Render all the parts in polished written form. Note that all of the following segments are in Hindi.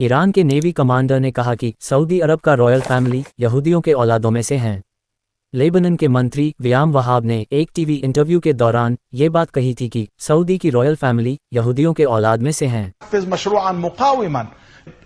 ईरान के नेवी कमांडर ने कहा कि सऊदी अरब का रॉयल फैमिली यहूदियों के औलादों में से हैं। लेबनान के मंत्री वियाम वहाब ने एक टीवी इंटरव्यू के दौरान ये बात कही थी कि सऊदी की रॉयल फैमिली यहूदियों के औलाद में से हैं।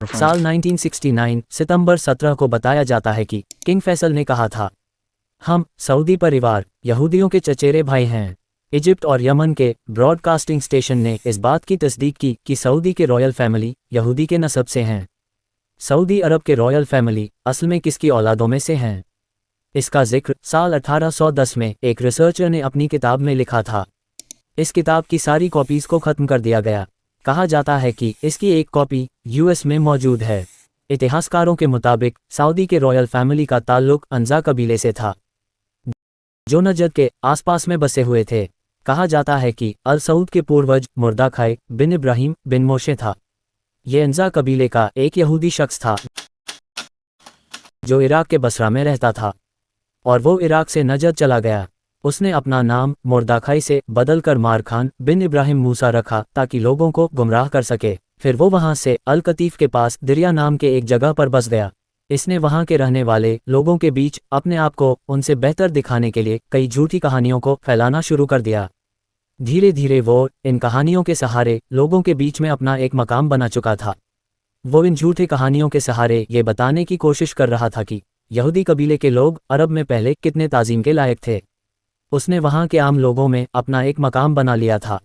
साल 1969 सितंबर 17 को बताया जाता है कि किंग फैसल ने कहा था, हम सऊदी परिवार यहूदियों के चचेरे भाई हैं। इजिप्ट और यमन के ब्रॉडकास्टिंग स्टेशन ने इस बात की तस्दीक की कि सऊदी के रॉयल फैमिली यहूदी के नस्ब से हैं। सऊदी अरब के रॉयल फैमिली असल में किसकी औलादों में से हैं? इसका जिक्र साल 1810 में एक रिसर्चर ने अपनी किताब में लिखा था। इस किताब की सारी कॉपीज़ को ख़त्म कर दिया गया। कहा जाता है कि इसकी एक कॉपी यूएस में मौजूद है। इतिहासकारों के मुताबिक सऊदी के रॉयल फैमिली का ताल्लुक अंजा कबीले से था, जो नजद के आसपास में बसे हुए थे। कहा जाता है कि अल सऊद के पूर्वज मुर्दाखाई बिन इब्राहिम बिन मोशे था। ये अंजा कबीले का एक यहूदी शख्स था जो इराक के बसरा में रहता था और वो इराक से नजद चला गया। उसने अपना नाम मुर्दाखाई से बदलकर मारखान बिन इब्राहिम मूसा रखा ताकि लोगों को गुमराह कर सके। फिर वो वहां से अल कतीफ के पास दरिया नाम के एक जगह पर बस गया। इसने वहां के रहने वाले लोगों के बीच अपने आप को उनसे बेहतर दिखाने के लिए कई झूठी कहानियों को फैलाना शुरू कर दिया। धीरे धीरे वो इन कहानियों के सहारे लोगों के बीच में अपना एक मकाम बना चुका था। वो इन झूठी कहानियों के सहारे ये बताने की कोशिश कर रहा था कि यहूदी कबीले के लोग अरब में पहले कितने ताज़ीम के लायक थे। उसने वहाँ के आम लोगों में अपना एक मकाम बना लिया था।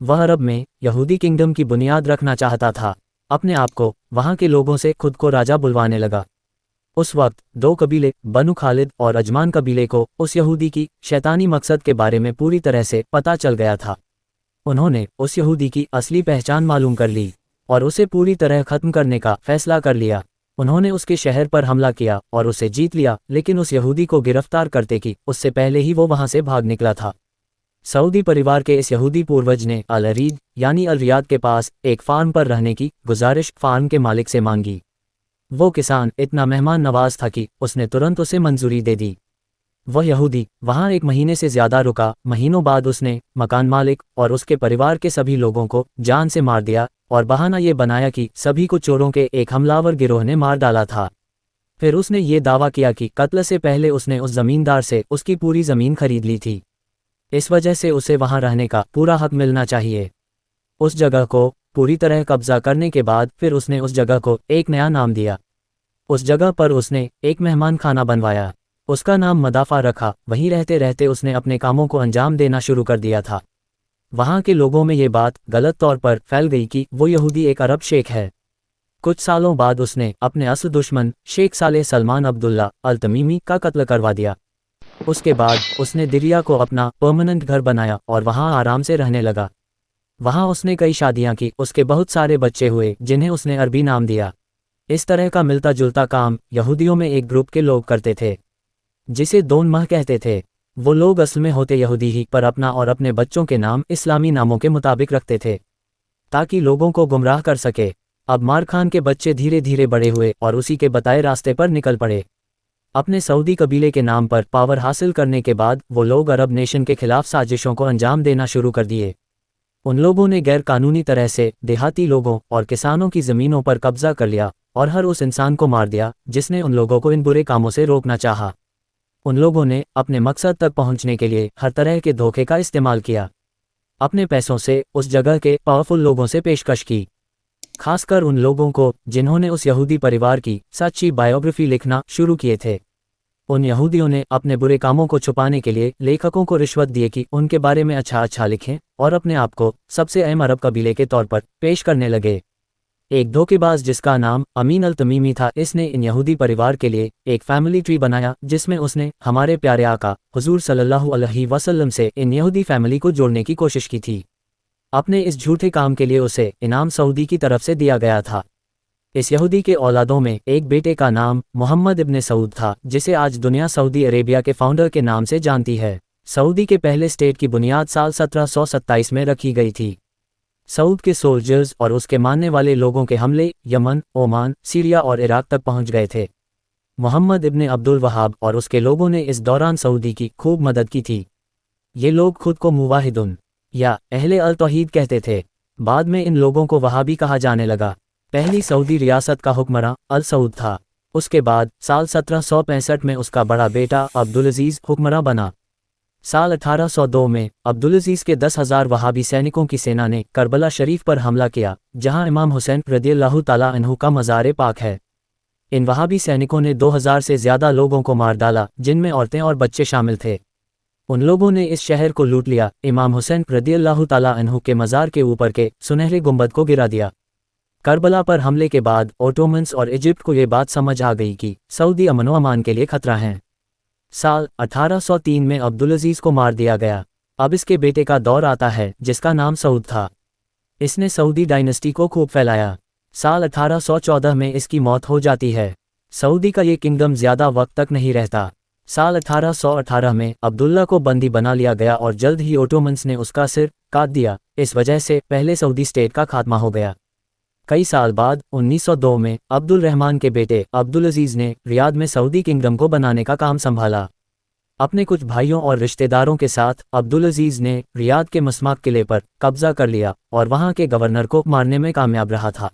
वह अरब में यहूदी किंगडम की बुनियाद रखना चाहता था। अपने आप को वहाँ के लोगों से खुद को राजा बुलवाने लगा। उस वक्त दो कबीले बनु खालिद और अजमान कबीले को उस यहूदी की शैतानी मकसद के बारे में पूरी तरह से पता चल गया था। उन्होंने उस यहूदी की असली पहचान मालूम कर ली और उसे पूरी तरह ख़त्म करने का फैसला कर लिया। उन्होंने उसके शहर पर हमला किया और उसे जीत लिया, लेकिन उस यहूदी को गिरफ्तार करते कि उससे पहले ही वो वहां से भाग निकला था। सऊदी परिवार के इस यहूदी पूर्वज ने अल अरीद यानी अल रियाद के पास एक फार्म पर रहने की गुजारिश फार्म के मालिक से मांगी। वो किसान इतना मेहमान नवाज था कि उसने तुरंत उसे मंजूरी दे दी। वह यहूदी वहां 1 महीने से ज्यादा रुका। महीनों बाद उसने मकान मालिक और उसके परिवार के सभी लोगों को जान से मार दिया और बहाना ये बनाया कि सभी को चोरों के एक हमलावर गिरोह ने मार डाला था। फिर उसने ये दावा किया कि कत्ल से पहले उसने उस जमींदार से उसकी पूरी ज़मीन खरीद ली थी। इस वजह से उसे वहां रहने का पूरा हक मिलना चाहिए। उस जगह को पूरी तरह कब्जा करने के बाद फिर उसने उस जगह को एक नया नाम दिया। उस जगह पर उसने एक मेहमान खाना बनवाया। उसका नाम मदाफा रखा। वहीं रहते रहते उसने अपने कामों को अंजाम देना शुरू कर दिया था। वहां के लोगों में ये बात गलत तौर पर फैल गई कि वो यहूदी एक अरब शेख है। कुछ सालों बाद उसने अपने असल दुश्मन शेख सालेह सलमान अब्दुल्ला अल तमीमी का कत्ल करवा दिया। उसके बाद उसने दिरिया को अपना परमानेंट घर बनाया और वहां आराम से रहने लगा। वहां उसने कई शादियां की। उसके बहुत सारे बच्चे हुए जिन्हें उसने अरबी नाम दिया। इस तरह का मिलता जुलता काम यहूदियों में एक ग्रुप के लोग करते थे जिसे दोन मह कहते थे। वो लोग असल में होते यहूदी ही, पर अपना और अपने बच्चों के नाम इस्लामी नामों के मुताबिक रखते थे ताकि लोगों को गुमराह कर सके। अब मारखान के बच्चे धीरे धीरे बड़े हुए और उसी के बताए रास्ते पर निकल पड़े। अपने सऊदी कबीले के नाम पर पावर हासिल करने के बाद वो लोग अरब नेशन के खिलाफ साजिशों को अंजाम देना शुरू कर दिए। उन लोगों ने गैर कानूनी तरह से देहाती लोगों और किसानों की ज़मीनों पर कब्जा कर लिया और हर उस इंसान को मार दिया जिसने उन लोगों को इन बुरे कामों से रोकना चाहा। उन लोगों ने अपने मकसद तक पहुंचने के लिए हर तरह के धोखे का इस्तेमाल किया। अपने पैसों से उस जगह के पावरफुल लोगों से पेशकश की, खासकर उन लोगों को जिन्होंने उस यहूदी परिवार की सच्ची बायोग्राफी लिखना शुरू किए थे। उन यहूदियों ने अपने बुरे कामों को छुपाने के लिए लेखकों को रिश्वत दिए कि उनके बारे में अच्छा लिखें और अपने आप को सबसे अहम अरब कबीले के तौर पर पेश करने लगे। एक धोखेबाज जिसका नाम अमीन अल तमीमी था, इसने इन यहूदी परिवार के लिए एक फैमिली ट्री बनाया जिसमें उसने हमारे प्यारे आका हुजूर सल्लल्लाहु अलैहि वसल्लम से इन यहूदी फैमिली को जोड़ने की कोशिश की थी। अपने इस झूठे काम के लिए उसे इनाम सऊदी की तरफ से दिया गया था। इस यहूदी के औलादों में एक बेटे का नाम मोहम्मद इब्ने सऊद था, जिसे आज दुनिया सऊदी अरेबिया के फाउंडर के नाम से जानती है। सऊदी के पहले स्टेट की बुनियाद साल 1727 में रखी गई थी। सऊद के सोल्जर्स और उसके मानने वाले लोगों के हमले यमन, ओमान, सीरिया और इराक तक पहुंच गए थे। मोहम्मद इब्ने अब्दुल वहाब और उसके लोगों ने इस दौरान सऊदी की खूब मदद की थी। ये लोग खुद को मुवाहिदुन या अहले अल तौहीद कहते थे। बाद में इन लोगों को वहाबी कहा जाने लगा। पहली सऊदी रियासत का हुक्मरान अल सऊद था। उसके बाद साल 1765 में उसका बड़ा बेटा अब्दुल अजीज हुक्मरान बना। साल 1802 में अब्दुल अजीज के 10,000 वहाबी सैनिकों की सेना ने करबला शरीफ पर हमला किया, जहां इमाम हुसैन रदियल्लाहु ताला अन्हु का मज़ार पाक है। इन वहाबी सैनिकों ने 2000 से ज़्यादा लोगों को मार डाला, जिनमें औरतें और बच्चे शामिल थे। उन लोगों ने इस शहर को लूट लिया, इमाम हुसैन रदियल्लाहु ताला अन्हु के मज़ार के ऊपर के सुनहरे गुंबद को गिरा दिया। करबला पर हमले के बाद ओटोमन्स और इजिप्ट को ये बात समझ आ गई कि सऊदी अमन व अमान के लिए खतरा है। साल 1803 में अब्दुल अजीज को मार दिया गया। अब इसके बेटे का दौर आता है, जिसका नाम सऊद था। इसने सऊदी डायनेस्टी को खूब फैलाया। साल 1814 में इसकी मौत हो जाती है। सऊदी का ये किंगडम ज़्यादा वक्त तक नहीं रहता। साल 1818 में अब्दुल्ला को बंदी बना लिया गया और जल्द ही ओटोमन्स ने उसका सिर काट दिया। इस वजह से पहले सऊदी स्टेट का खात्मा हो गया। कई साल बाद 1902 में अब्दुल रहमान के बेटे अब्दुल अजीज ने रियाद में सऊदी किंगडम को बनाने का काम संभाला। अपने कुछ भाइयों और रिश्तेदारों के साथ अब्दुल अजीज ने रियाद के मस्माक किले पर कब्जा कर लिया और वहां के गवर्नर को मारने में कामयाब रहा था।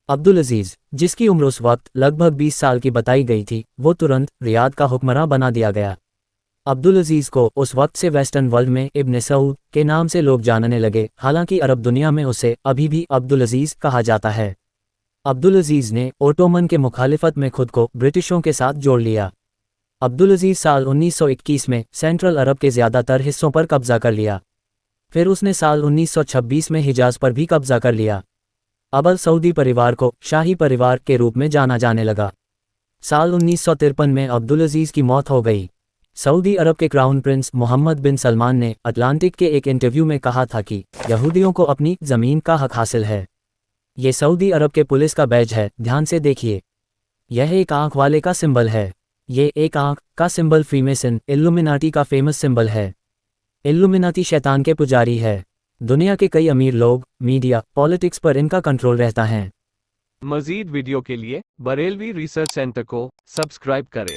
अब्दुल अजीज, जिसकी उम्र उस वक्त लगभग 20 साल की बताई गई थी, वो तुरंत रियाद का हुक्मरान बना दिया गया। अब्दुल अजीज को उस वक्त से वेस्टर्न वर्ल्ड में इब्न सऊद के नाम से लोग जानने लगे, हालांकि अरब दुनिया में उसे अभी भी अब्दुल अजीज कहा जाता है। अब्दुल अजीज ने ओटोमन के मुखालिफत में खुद को ब्रिटिशों के साथ जोड़ लिया। अब्दुल अजीज साल 1921 में सेंट्रल अरब के ज़्यादातर हिस्सों पर कब्जा कर लिया। फिर उसने साल 1926 में हिजाज पर भी कब्जा कर लिया। अब अल सऊदी परिवार को शाही परिवार के रूप में जाना जाने लगा। साल 1953 में अब्दुल अजीज की मौत हो गई। सऊदी अरब के क्राउन प्रिंस मोहम्मद बिन सलमान ने अटलांटिक के एक इंटरव्यू में कहा था कि यहूदियों को अपनी ज़मीन का हक हासिल है। ये सऊदी अरब के पुलिस का बैज है, ध्यान से देखिए। यह एक आंख वाले का सिंबल है। ये एक आंख का सिंबल फ्रीमेसन इल्लुमिनाटी का फेमस सिंबल है। इल्लुमिनाटी शैतान के पुजारी है। दुनिया के कई अमीर लोग, मीडिया, पॉलिटिक्स पर इनका कंट्रोल रहता है। मज़ीद वीडियो के लिए बरेलवी रिसर्च सेंटर को सब्सक्राइब करें।